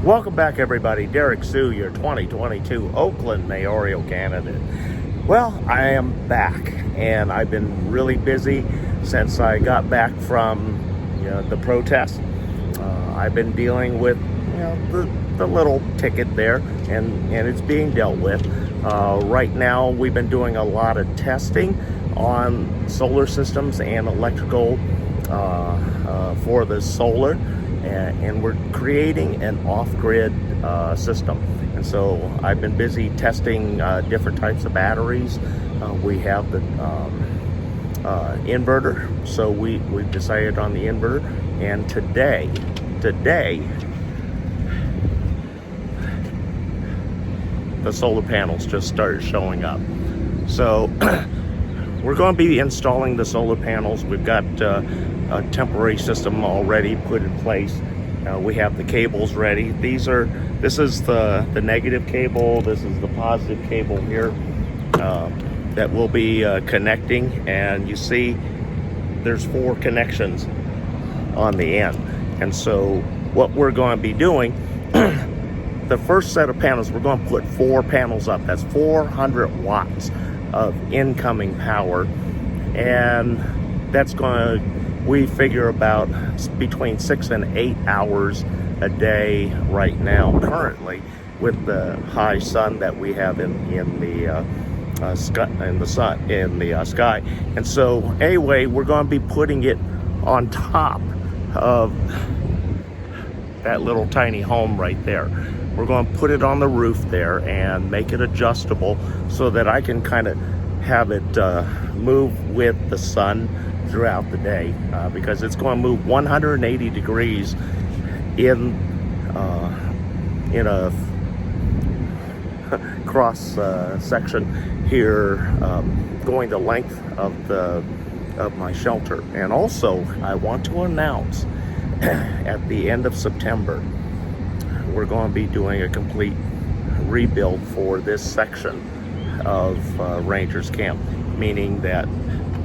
Welcome back, everybody. Derek Sue, your 2022 Oakland mayoral candidate. Well, I am back, and I've been really busy since I got back from the protest. I've been dealing with the little ticket there, and it's being dealt with. Right now, we've been doing a lot of testing on solar systems and electrical for the solar. And we're creating an off-grid system. And so I've been busy testing different types of batteries. We have the inverter, so we've decided on the inverter. And today, the solar panels just started showing up. So we're going to be installing the solar panels. We've got a temporary system already put in place. We have the cables ready. This is the negative cable. This is the positive cable here that will be connecting. And you see there's 4 connections on the end. And so what we're going to be doing, the first set of panels, we're going to put 4 panels up. That's 400 watts of incoming power. And that's going to, we figure about between 6 and 8 hours a day right now, currently, with the high sun that we have in the sky. And so anyway, we're going to be putting it on top of that little tiny home right there. We're going to put it on the roof there and make it adjustable so that I can kind of have it move with the sun throughout the day, because it's going to move 180 degrees in a cross section here, going the length of my shelter. And also, I want to announce at the end of September, we're going to be doing a complete rebuild for this section of Rangers Camp, meaning that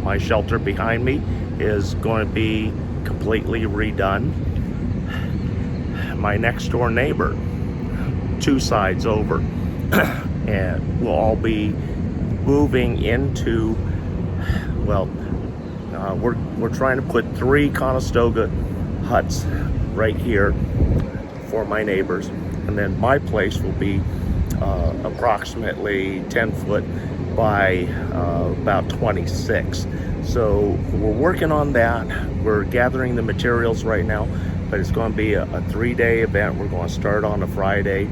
my shelter behind me is going to be completely redone. My next door neighbor, 2 sides over, and we'll all be moving into, we're trying to put 3 Conestoga Huts right here for my neighbors. And then my place will be approximately 10 foot by about 26. So we're working on that. We're gathering the materials right now, but it's going to be a 3-day event. We're going to start on a Friday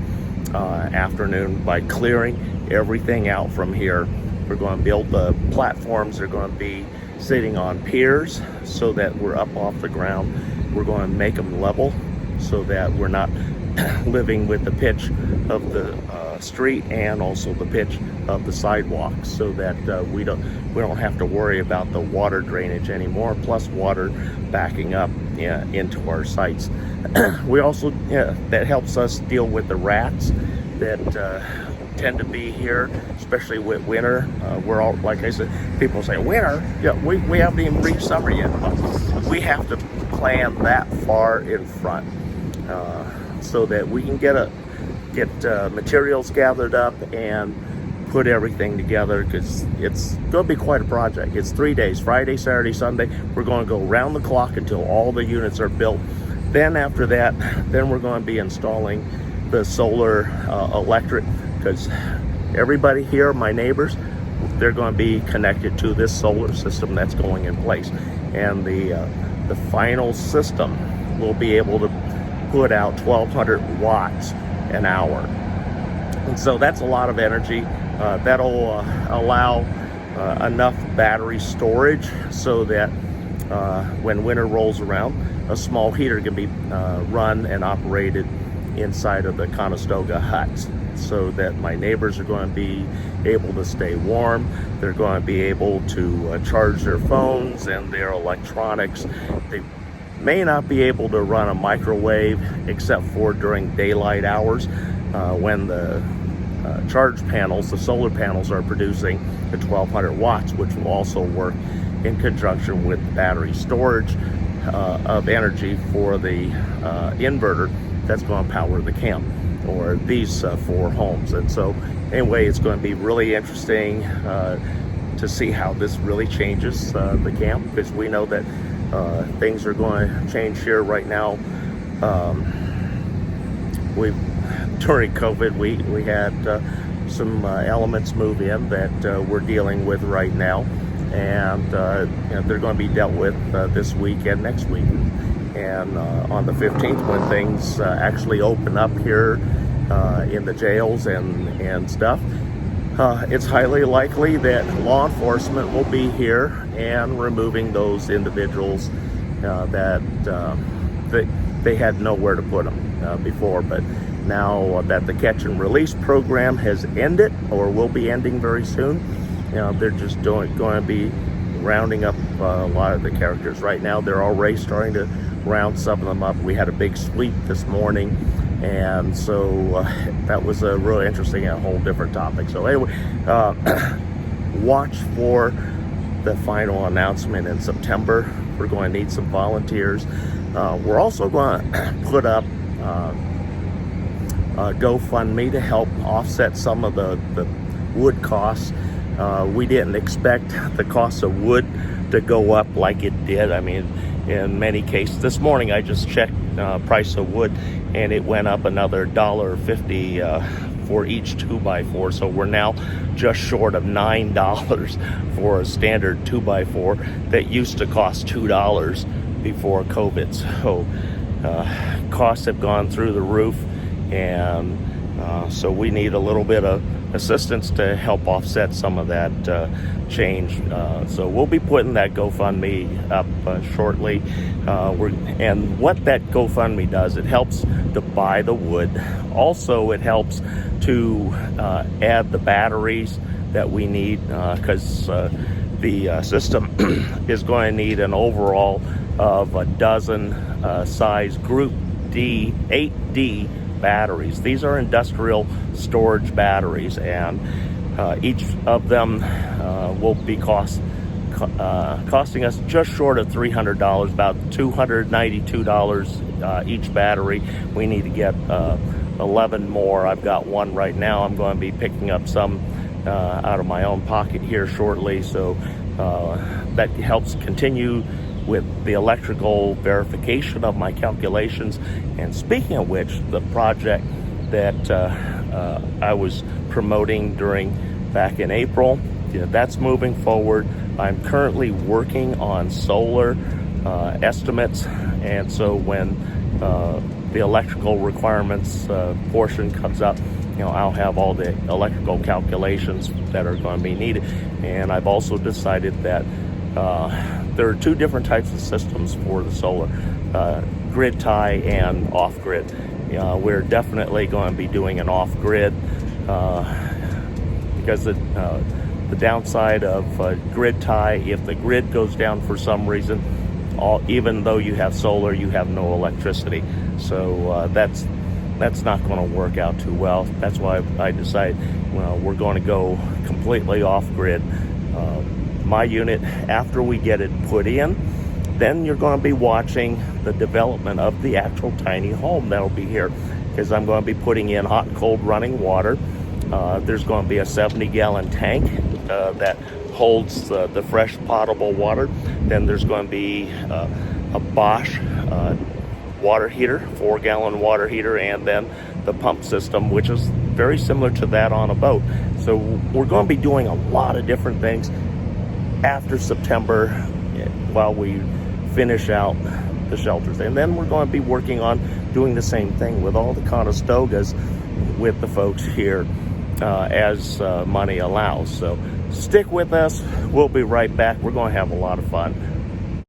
afternoon by clearing everything out from here. We're going to build the platforms. They're going to be sitting on piers so that we're up off the ground. We're going to make them level so that we're not living with the pitch of the street and also the pitch of the sidewalks, so that we don't have to worry about the water drainage anymore, plus water backing up into our sites. We also, that helps us deal with the rats that tend to be here, especially with winter. We're all, like I said, people say winter, we haven't even reached summer yet. We have to plan that far in front so that we can get materials gathered up and put everything together, because it's going to be quite a project. It's 3 days, Friday, Saturday, Sunday. We're going to go round the clock until all the units are built. Then after that, then we're going to be installing the solar electric, because everybody here, my neighbors, they're going to be connected to this solar system that's going in place. And the final system will be able to put out 1,200 watts an hour. And so that's a lot of energy. That'll allow enough battery storage so that when winter rolls around, a small heater can be run and operated inside of the Conestoga Huts, so that my neighbors are going to be able to stay warm. They're going to be able to charge their phones and their electronics. They may not be able to run a microwave except for during daylight hours when the charge panels, the solar panels, are producing the 1,200 watts, which will also work in conjunction with battery storage of energy for the inverter that's going to power the camp, or these 4 homes. And so anyway, it's going to be really interesting to see how this really changes the camp, because we know that things are going to change here right now. During COVID, we had some elements move in that we're dealing with right now, and they're going to be dealt with this week and next week. And on the 15th, when things actually open up here in the jails and stuff, it's highly likely that law enforcement will be here and removing those individuals that they had nowhere to put them before. But now that the catch and release program has ended, or will be ending very soon, they're just going to be rounding up a lot of the characters. Right now, they're already starting to round some of them up. We had a big sweep this morning, and so that was a really interesting and a whole different topic. So anyway, watch for the final announcement in September. We're going to need some volunteers. We're also going to put up GoFundMe to help offset some of the wood costs. We didn't expect the cost of wood to go up like it did. I mean, in many cases, this morning I just checked price of wood, and it went up another $1.50 for each 2x4. So we're now just short of $9 for a standard 2x4 that used to cost $2 before COVID. So costs have gone through the roof, and so we need a little bit of assistance to help offset some of that change. So we'll be putting that GoFundMe up shortly. And what that GoFundMe does, it helps to buy the wood. Also, it helps to add the batteries that we need, because the system is going to need an overall of a dozen size Group D, 8D batteries. These are industrial storage batteries, and each of them will be costing us just short of $300, about $292 each battery. We need to get 11 more. I've got one right now. I'm going to be picking up some out of my own pocket here shortly, so that helps continue with the electrical verification of my calculations. And speaking of which, the project that I was promoting back in April, that's moving forward. I'm currently working on solar estimates, and so when the electrical requirements portion comes up, I'll have all the electrical calculations that are going to be needed. And I've also decided that there are 2 different types of systems for the solar, grid tie and off-grid. We're definitely going to be doing an off-grid because the downside of grid tie, if the grid goes down for some reason, even though you have solar, you have no electricity. So that's not going to work out too well. That's why I decided we're going to go completely off-grid. My unit, after we get it put in, then you're going to be watching the development of the actual tiny home that'll be here, because I'm going to be putting in hot and cold running water. There's going to be a 70-gallon tank that holds the fresh potable water. Then there's going to be a Bosch water heater, 4-gallon water heater, and then the pump system, which is very similar to that on a boat. So we're going to be doing a lot of different things after September while we finish out the shelters. And then we're going to be working on doing the same thing with all the Conestogas with the folks here as money allows. So stick with us. We'll be right back. We're going to have a lot of fun.